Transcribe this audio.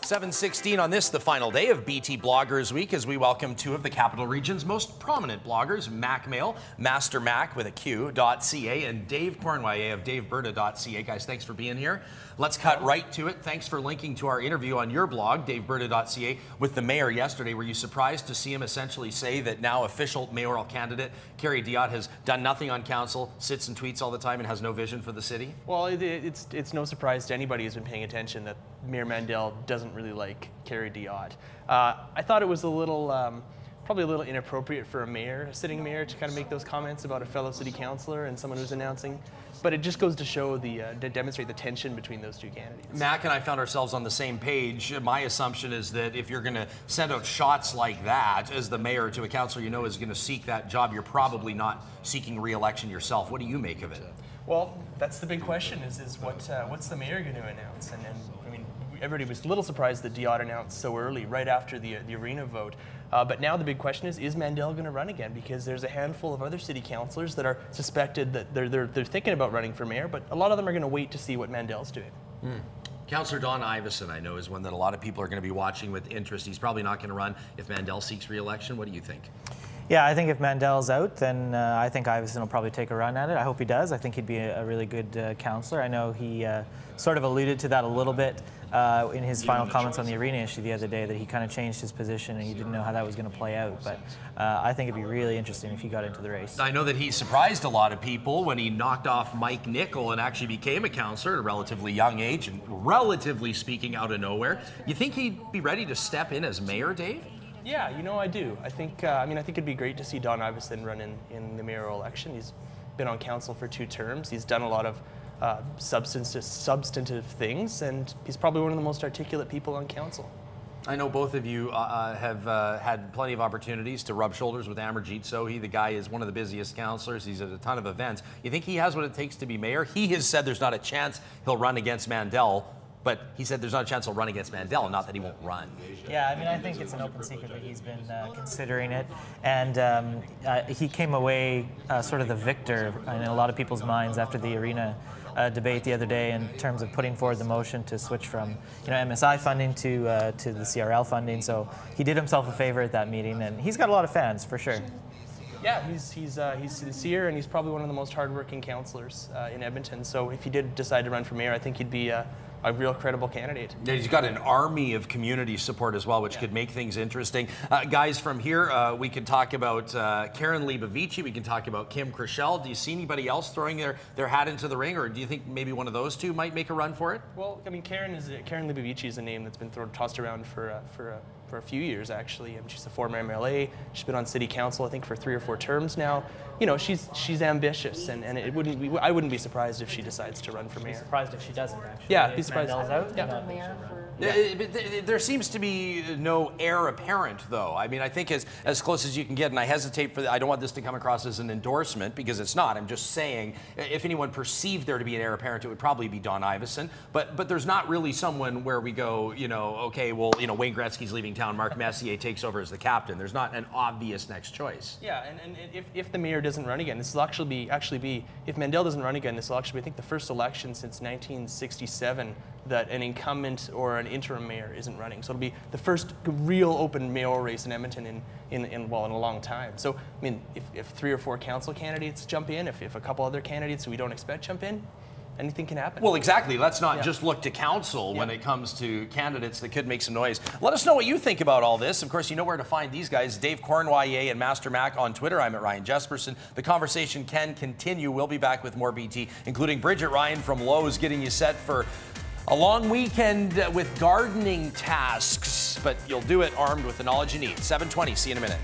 7:16 on this, the final day of BT Bloggers Week, as we welcome two of the Capital Region's most prominent bloggers, Mac Mail, Master Mac with a Q.ca, and Dave Cornwallier of DaveBerta.ca. Guys, thanks for being here. Let's cut right to it. Thanks for linking to our interview on your blog, DaveBerta.ca, with the mayor yesterday. Were you surprised to see him essentially say that now official mayoral candidate Kerry Diot has done nothing on council, sits and tweets all the time, and has no vision for the city? Well, it's no surprise to anybody who's been paying attention that Mayor Mandel doesn't really like Kerry Diot. I thought it was a little, probably a little inappropriate for a sitting mayor, to kind of make those comments about a fellow city councillor and someone who's announcing. But it just goes to show to demonstrate the tension between those two candidates. Mac and I found ourselves on the same page. My assumption is that if you're going to send out shots like that as the mayor to a councillor you know is going to seek that job, you're probably not seeking re-election yourself. What do you make of it? Well, that's the big question: is what's the mayor going to announce? And I mean, everybody was a little surprised that Diot announced so early, right after the arena vote. But now the big question is Mandel going to run again? Because there's a handful of other city councillors that are suspected that they're thinking about running for mayor, but a lot of them are going to wait to see what Mandel's doing. Councillor Don Iveson, I know, is one that a lot of people are going to be watching with interest. He's probably not going to run if Mandel seeks re-election. What do you think? Yeah, I think if Mandel's out, then I think Iveson will probably take a run at it. I hope he does. I think he'd be a really good councillor. I know he sort of alluded to that a little bit in his final comments on the arena issue the other day, that he kind of changed his position and he didn't know how that was going to play out. But I think it'd be really interesting if he got into the race. I know that he surprised a lot of people when he knocked off Mike Nickel and actually became a councillor at a relatively young age and, relatively speaking, out of nowhere. You think he'd be ready to step in as mayor, Dave? Yeah, you know, I do. I think I think it'd be great to see Don Iveson run in the mayoral election. He's been on council for 2 terms. He's done a lot of substantive things, and he's probably one of the most articulate people on council. I know both of you have had plenty of opportunities to rub shoulders with Amarjeet Sohi. The guy is one of the busiest councillors. He's at a ton of events. You think he has what it takes to be mayor? He has said there's not a chance he'll run against Mandel, but he said there's not a chance he'll run against Mandel, not that he won't run. Yeah, I mean, I think it's an open secret that he's been considering it, and he came away sort of the victor in a lot of people's minds after the arena debate the other day, in terms of putting forward the motion to switch from MSI funding to the CRL funding. So he did himself a favor at that meeting, and he's got a lot of fans for sure. Yeah, he's sincere, and he's probably one of the most hardworking councillors in Edmonton. So if he did decide to run for mayor, I think he'd be a real credible candidate. Yeah, he's got an army of community support as well, which could make things interesting. Guys, from here, we could talk about Karen Leibovici, we can talk about Kim Krischel. Do you see anybody else throwing their hat into the ring, or do you think maybe one of those two might make a run for it? Well, I mean, Karen Leibovici is a name that's been tossed around for a few years, actually. She's a former MLA. She's been on city council, I think, for 3 or 4 terms now. You know, she's ambitious, and I wouldn't be surprised if she decides to run for mayor. Be surprised if she doesn't, actually. Yeah, be surprised. Mandel's out. Yeah. There seems to be no heir apparent, though. I mean, I think as close as you can get, and I hesitate I don't want this to come across as an endorsement, because it's not. I'm just saying, if anyone perceived there to be an heir apparent, it would probably be Don Iveson. But there's not really someone where we go, okay, well, Wayne Gretzky's leaving town, Mark Messier takes over as the captain. There's not an obvious next choice. Yeah, and if the mayor doesn't run again, this will actually be if Mandel doesn't run again, this will actually be, I think, the first election since 1967 that an incumbent or an interim mayor isn't running. So it'll be the first real open mayoral race in Edmonton in a long time. So, I mean, if 3 or 4 council candidates jump in, if a couple other candidates who we don't expect jump in, anything can happen. Well, exactly. Let's not just look to council when it comes to candidates that could make some noise. Let us know what you think about all this. Of course, you know where to find these guys, Dave Cornwallier and Master Mac on Twitter. I'm at Ryan Jesperson. The conversation can continue. We'll be back with more BT, including Bridget Ryan from Lowe's, getting you set for a long weekend with gardening tasks, but you'll do it armed with the knowledge you need. 7:20. See you in a minute.